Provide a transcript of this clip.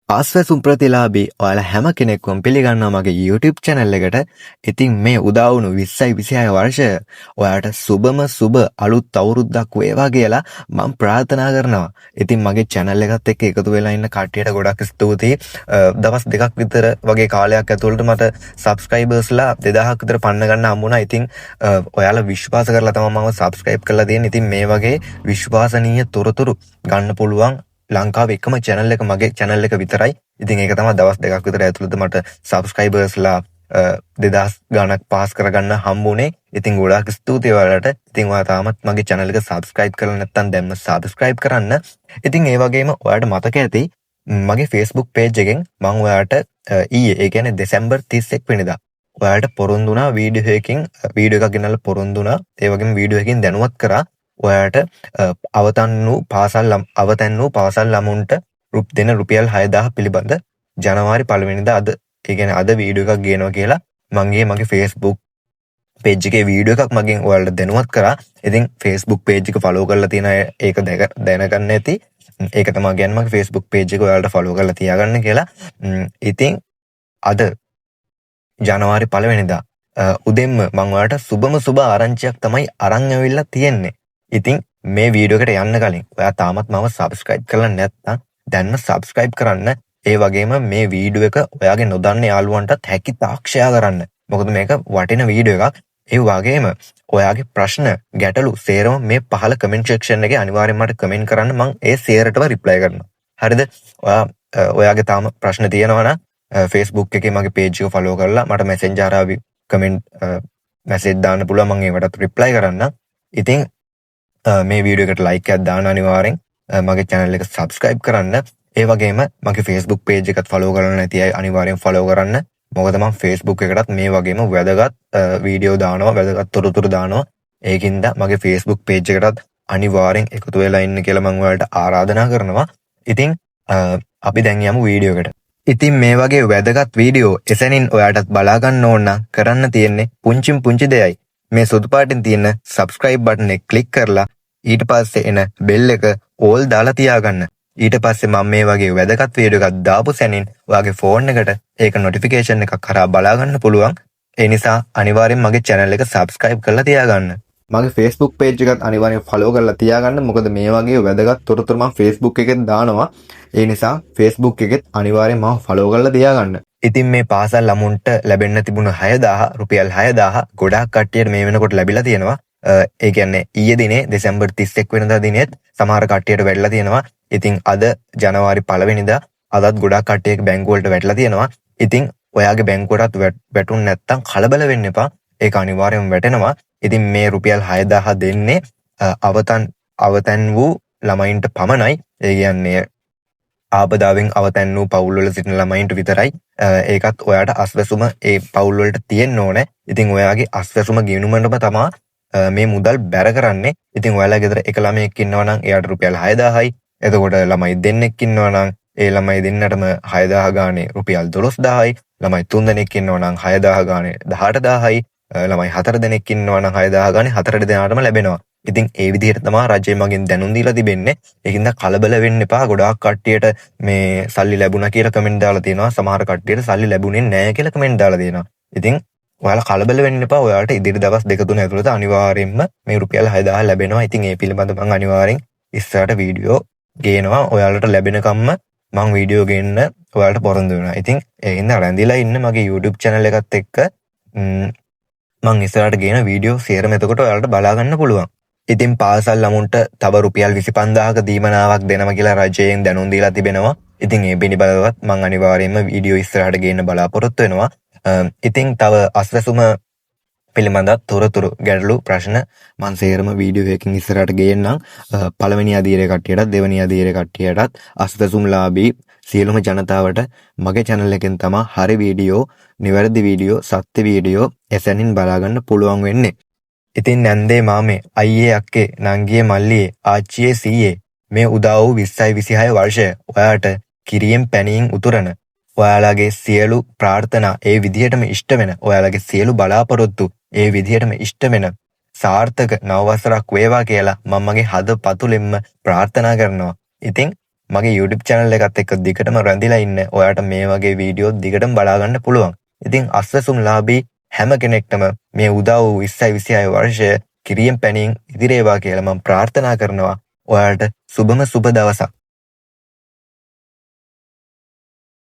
ආස්වැසුම් ප්‍රතිලාභී ඔයාලා හැම කෙනෙක්වම පිළිගන්නවා මගේ YouTube channel එකට. ඉතින් මේ උදා වුණු 2026 වර්ෂය ඔයාලට සුබ අලුත් අවුරුද්දක් වේවා කියලා මම ප්‍රාර්ථනා කරනවා. ඉතින් මගේ channel එකත් එක්ක එකතු වෙලා ඉන්න කට්ටියට ගොඩක් ස්තුතියි. දවස් දෙකක් විතර වගේ කාලයක් ඇතුළත මට subscribersලා 2000ක් විතර පන්න ගන්න හම්බුණා. ඉතින් ඔයාලා විශ්වාස කරලා තමයි මම subscribe කරලා තියෙන්නේ. ඉතින් මේ වගේ විශ්වාසනීය තොරතුරු ගන්න පුළුවන් ලංකාවේ එකම channel එක මගේ channel එක විතරයි. ඉතින් ඒක තමයි දවස් දෙකක් විතර ඇතුළත මට subscribersලා 2000 ගණක් පාස් කරගන්න හම්බුනේ. ඉතින් ගොඩාක් ස්තුතියි ඔයාලට. ඉතින් ඔයා තාමත් මගේ channel එක subscribe කරලා නැත්නම් දැන්ම subscribe කරන්න. ඉතින් ඒ වගේම ඔයාලට මතක ඇති මගේ Facebook page එකෙන් මම ඔයාලට ඊයේ ඒ කියන්නේ දෙසැම්බර් 31 වෙනිදා ඔයාලට පොරොන්දු වුණා වීඩියෝ එකක් ගෙනල්ලා පොරොන්දු වුණා. ඒ වගේම වීඩියෝ එකකින් දැනුවත් කරා ඔයාට අවතන් වූ පාසල් ළමුන්ට දෙන රුපියල් 6000 පිළිබඳ ජනවාරි 1 වෙනිදා අද ඒ කියන්නේ අද වීඩියෝ එකක් ගේනවා කියලා මගේ Facebook page එකේ වීඩියෝ එකක් මගෙන් ඔයාලට දැනුවත් කරා. ඉතින් Facebook page එක follow කරලා තියෙන අය ඒක දැනගන්න ඇති. ඒක තමයි කියන්නේ මගේ Facebook page එක ඔයාලට follow කරලා තියාගන්න කියලා. ඉතින් අද ජනවාරි 1 වෙනිදා උදෙන්ම මම ඔයාලට සුබ ආරංචියක් තමයි අරන් ඇවිල්ලා තියෙන්නේ. ඉතින් මේ වීඩියෝ එකට යන්න කලින් ඔයා තාමත් මම subscribe කරලා නැත්නම් දැන්ම subscribe කරන්න. ඒ වගේම මේ වීඩියෝ එක ඔයාගේ නොදන්න යාළුවන්ටත් හැකි තාක් share කරන්න. මොකද මේක වටින වීඩියෝ එකක්. ඒ වගේම ඔයාගේ ප්‍රශ්න ගැටලු සේරම මේ පහළ comment section එකේ අනිවාර්යෙන්ම මට comment කරන්න. මම ඒ සේරටම reply කරනවා. හරිද? ඔයාගේ තාම ප්‍රශ්න තියෙනවා නම් Facebook එකේ මගේ page එක follow කරලා මට messenger ආවි comment message දාන්න පුළුවන්. මම ඒවටත් reply කරන්නම්. ඉතින් මේ වීඩියෝ එකට like එකක් දාන්න අනිවාර්යෙන් මගේ channel එක subscribe කරන්න. ඒ වගේම මගේ Facebook page එකත් follow කරලා නැති අය අනිවාර්යෙන් follow කරන්න. මොකද මම Facebook එකටත් මේ වගේම වැදගත් වීඩියෝ දානවා, වැදගත් තොරතුරු දානවා. ඒකින්ද මගේ Facebook page එකටත් අනිවාර්යෙන් එකතු වෙලා ඉන්න කියලා මම ඔයාලට ආරාධනා කරනවා. ඉතින් අපි දැන් යමු වීඩියෝ එකට. ඉතින් මේ වගේ වැදගත් වීඩියෝ එසැනින් ඔයාටත් බලා ගන්න ඕන නම් කරන්න තියෙන්නේ පුංචි දෙයයි. මේ සුදු පාටින් තියෙන subscribe button එක click කරලා ඊට පස්සේ එන bell එක all දාලා තියාගන්න. ඊට පස්සේ මම මේ වගේ වැදගත් වීඩියෝ එකක් දාපු සැනින් ඔයාගේ ෆෝන් එකට ඒක notification එකක් කරා බලා ගන්න පුළුවන්. ඒ නිසා අනිවාර්යෙන් මගේ channel එක subscribe කරලා තියාගන්න. මගේ Facebook page එකත් අනිවාර්යෙන් follow කරලා තියාගන්න. මොකද මේ වගේ වැදගත් තොරතුරු මම Facebook එකෙන් දානවා. ඒ නිසා Facebook එකෙත් අනිවාර්යෙන් මම follow කරලා තියාගන්න. ඉතින් මේ පාසල් ළමුන්ට ලැබෙන්න තිබුණු 6000 රුපියල් 6000 ගොඩාක් කට්ටියට මේ වෙනකොට ලැබිලා තියෙනවා. ඒ කියන්නේ ඊයේ දිනේ දෙසැම්බර් 31 වෙනිදා දිනේත් සමහර කට්ටියට වැටලා තියෙනවා. ඉතින් අද ජනවාරි 1 වෙනිදා අදත් ගොඩාක් කට්ටියක බැංකුව වලට වැටලා තියෙනවා. ඉතින් ඔයාගේ බැංකුවටත් වැටුන් නැත්තම් කලබල වෙන්න එපා. ඒක අනිවාර්යයෙන්ම වැටෙනවා. ඉතින් මේ රුපියල් 6000 දෙන්නේ අවතන් වූ ළමයින්ට පමණයි. ඒ කියන්නේ ආපදාවෙන් අවතන් වූ පවුල් වල සිටින ළමයින්ට විතරයි. ඒකත් ඔයාට අස්වැසුම ඒ පවුල් වලට තියෙන්න ඕනේ. ඉතින් ඔයාගේ අස්වැසුම ගෙනුමටම තමයි මේ මුදල් බැර කරන්නේ. ඉතින් ඔයාලා ගෙදර එක ළමයෙක් ඉන්නවා නම් එයාට රුපියල් 6000යි. එතකොට ළමයි දෙන්නෙක් ඉන්නවා නම් ඒ ළමයි දෙන්නටම 6000 ගානේ රුපියල් 12000යි. ළමයි 3 දෙනෙක් ඉන්නවා නම් 6000 ගානේ 18000යි. ළමයි 4 දෙනෙක් ඉන්නවා නම් 6000 ගානේ 4 දෙනාටම ලැබෙනවා. ඉතින් ඒ විදිහට තමයි රජය මගෙන් දැනුම් දීලා තිබෙන්නේ. ඒකින්ද කලබල වෙන්න එපා. ගොඩාක් කට්ටියට මේ සල්ලි ලැබුණා කියලා කමෙන්ට් දාලා තියෙනවා. සමහර කට්ටියට සල්ලි ලැබුණේ නැහැ කියලා කමෙන්ට් දාලා තියෙනවා. ඉතින් ඔයාලා කලබල වෙන්න එපා. ඔයාලට ඉදිරි දවස් 2-3 ඇතුළත අනිවාර්යයෙන්ම මේ රුපියල් 6000 ලැබෙනවා. ඉතින් ඒ පිළිබඳව මම අනිවාර්යෙන් ඉස්සරහට වීඩියෝ ගේනවා. ඔයාලට ලැබෙනකම්ම මම වීඩියෝ ගේන්න ඔයාලට පොරොන්දු වෙනවා. ඉතින් ඒකින්ද රැඳිලා ඉන්න මගේ YouTube channel එකත් එක්ක මම ඉස්සරහට ගේන වීඩියෝ සියරම එතකොට ඔයාලට බලා ගන්න පුළුවන්. ඉතින් පාසල් ළමුන්ට තව රුපියල් 25000ක දීමනාවක් දෙනවා කියලා රජයෙන් දැනුම් දීලා තිබෙනවා. ඉතින් ඒ පිළිබඳවත් මම අනිවාර්යයෙන්ම වීඩියෝ ඉස්සරහට ගේන්න බලාපොරොත්තු වෙනවා. ඉතින් තව අස්වැසුම පිළිබඳව තොරතුරු ගැටලු ප්‍රශ්න මම සේරම වීඩියෝ එකකින් ඉස්සරහට ගේන්නම්. පළවෙනි අදියරේ කට්ටියටත් දෙවෙනි අදියරේ කට්ටියටත් අස්වැසුම්ලාභී සියලුම ජනතාවට මගේ channel එකෙන් තමයි හරි වීඩියෝ, නිවැරදි වීඩියෝ, සත්‍ය වීඩියෝ එසැනින් බලා ගන්න පුළුවන් වෙන්නේ. ඉතින් නැන්දේ මාමේ, අයියේ අක්කේ, නංගියේ මල්ලියේ, ආච්චියේ සීයේ මේ උදා වූ 2026 වර්ෂය ඔයාට කිරියෙන් පැණියෙන් උතුරන ඔයාලගේ සියලු ප්‍රාර්ථනා ඒ විදිහටම ඉෂ්ට වෙන, ඔයාලගේ සියලු බලාපොරොත්තු ඒ විදිහටම ඉෂ්ට වෙන සාර්ථක නව වසරක් වේවා කියලා මම මගේ හදපතුලෙන්ම ප්‍රාර්ථනා කරනවා. ඉතින් මගේ YouTube channel එකත් එක්ක දිගටම රැඳිලා ඉන්න ඔයාට මේ වගේ වීඩියෝ දිගටම බලා ගන්න පුළුවන්. ඉතින් අස්වැසුම් ලාභී හැම කෙනෙක්ටම මේ උදා වූ 2026 වර්ෂය කිරියෙන් පැනින් ඉදිරියේවා කියලා මම ප්‍රාර්ථනා කරනවා. ඔයාලට සුබම සුබ දවසක්.